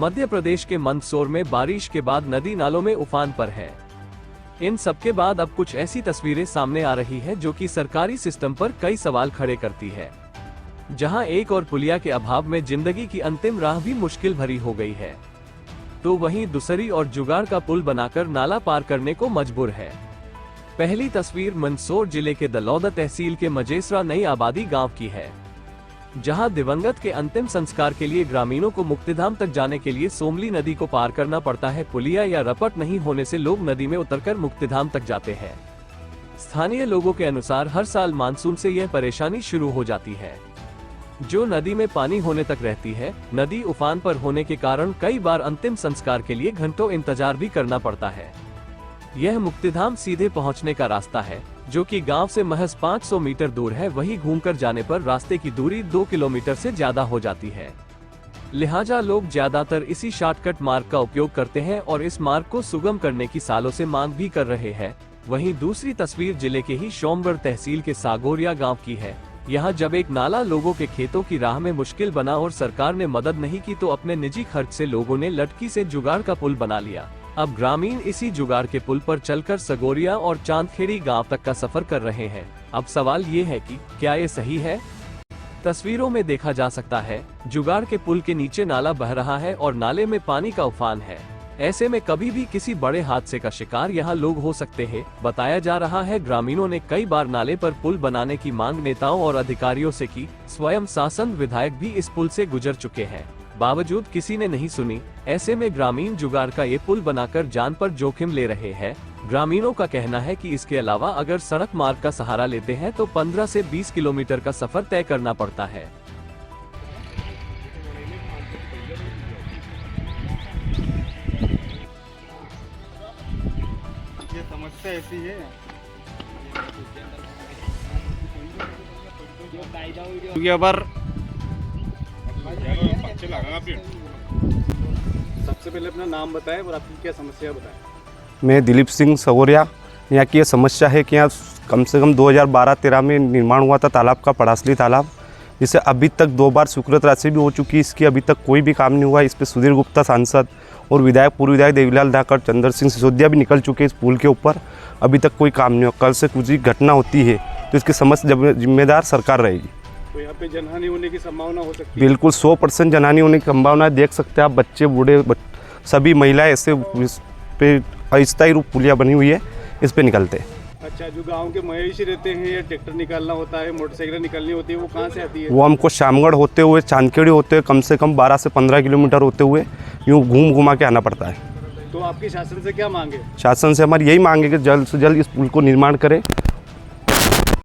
मध्य प्रदेश के मंदसौर में बारिश के बाद नदी नालों में उफान पर है। इन सबके बाद अब कुछ ऐसी तस्वीरें सामने आ रही है जो कि सरकारी सिस्टम पर कई सवाल खड़े करती है। जहां एक और पुलिया के अभाव में जिंदगी की अंतिम राह भी मुश्किल भरी हो गई है, तो वहीं दूसरी और जुगाड़ का पुल बनाकर नाला पार करने को मजबूर है। पहली तस्वीर मंदसौर जिले के दलौदा तहसील के मजेसरा नई आबादी गांव की है, जहां दिवंगत के अंतिम संस्कार के लिए ग्रामीणों को मुक्तिधाम तक जाने के लिए सोमली नदी को पार करना पड़ता है। पुलिया या रपट नहीं होने से लोग नदी में उतरकर मुक्तिधाम तक जाते हैं। स्थानीय लोगों के अनुसार हर साल मानसून से यह परेशानी शुरू हो जाती है, जो नदी में पानी होने तक रहती है। नदी उफान पर होने के कारण कई बार अंतिम संस्कार के लिए घंटों इंतजार भी करना पड़ता है। यह मुक्तिधाम सीधे पहुंचने का रास्ता है, जो कि गांव से महज 500 मीटर दूर है। वहीं घूमकर जाने पर रास्ते की दूरी 2 किलोमीटर से ज्यादा हो जाती है। लिहाजा लोग ज्यादातर इसी शॉर्टकट मार्ग का उपयोग करते हैं और इस मार्ग को सुगम करने की सालों से मांग भी कर रहे हैं। वहीं दूसरी तस्वीर जिले के ही सोमगढ़ तहसील के सागोरिया गाँव की है। यहाँ जब एक नाला लोगों के खेतों की राह में मुश्किल बना और सरकार ने मदद नहीं की, तो अपने निजी खर्च से लोगों ने लटकी से जुगाड़ का पुल बना लिया। अब ग्रामीण इसी जुगाड़ के पुल पर चलकर सगोरिया और चांदखेड़ी गांव तक का सफर कर रहे हैं। अब सवाल ये है कि क्या ये सही है? तस्वीरों में देखा जा सकता है जुगाड़ के पुल के नीचे नाला बह रहा है और नाले में पानी का उफान है। ऐसे में कभी भी किसी बड़े हादसे का शिकार यहाँ लोग हो सकते हैं। बताया जा रहा है ग्रामीणों ने कई बार नाले पर पुल बनाने की मांग नेताओं और अधिकारियों से की। स्वयं शासन विधायक भी इस पुल से गुजर चुके हैं, बावजूद किसी ने नहीं सुनी। ऐसे में ग्रामीण जुगाड़ का ये पुल बनाकर जान पर जोखिम ले रहे हैं। ग्रामीणों का कहना है कि इसके अलावा अगर सड़क मार्ग का सहारा लेते हैं तो 15 से 20 किलोमीटर का सफर तय करना पड़ता है। ये समस्या ऐसी है सबसे पहले अपना नाम बताएं और आपकी क्या समस्या बताएं। मैं दिलीप सिंह सगोरिया। यहाँ की ये समस्या है कि यहाँ कम से कम 2012-13 में निर्माण हुआ था तालाब का, पड़ासली तालाब, जिसे अभी तक 2 बार स्वीकृत राशि भी हो चुकी है। इसकी अभी तक कोई भी काम नहीं हुआ। इस पर सुधीर गुप्ता सांसद और पूर्व विधायक देवीलाल धाकड़, चंद्र सिंह सिसोदिया भी निकल चुके हैं इस पुल के ऊपर। अभी तक कोई काम नहीं हुआ। कल से कुछ घटना होती है तो इसकी समस्या जिम्मेदार सरकार रहेगी। तो यहाँ पे जनहानि होने की संभावना हो सकती है? बिल्कुल 100% जनहानि होने की संभावना है। देख सकते हैं आप, बच्चे बूढ़े सभी महिलाएं ऐसे इस पे अस्थायी रूप पुलिया बनी हुई है, इस पे निकलते हैं। अच्छा, जो गांव के मवेशी रहते हैं या ट्रैक्टर निकालना होता है, मोटरसाइकिल निकालनी होती है, वो कहाँ से आती है? वो हमको शामगढ़ होते हुए, चांदखेड़ी होते हुए, कम से कम 12 से 15 किलोमीटर होते हुए यूँ घूमा के आना पड़ता है। तो आपकी शासन से क्या मांगे? शासन से हमारी यही मांग है कि जल्द से जल्द इस पुल को निर्माण करें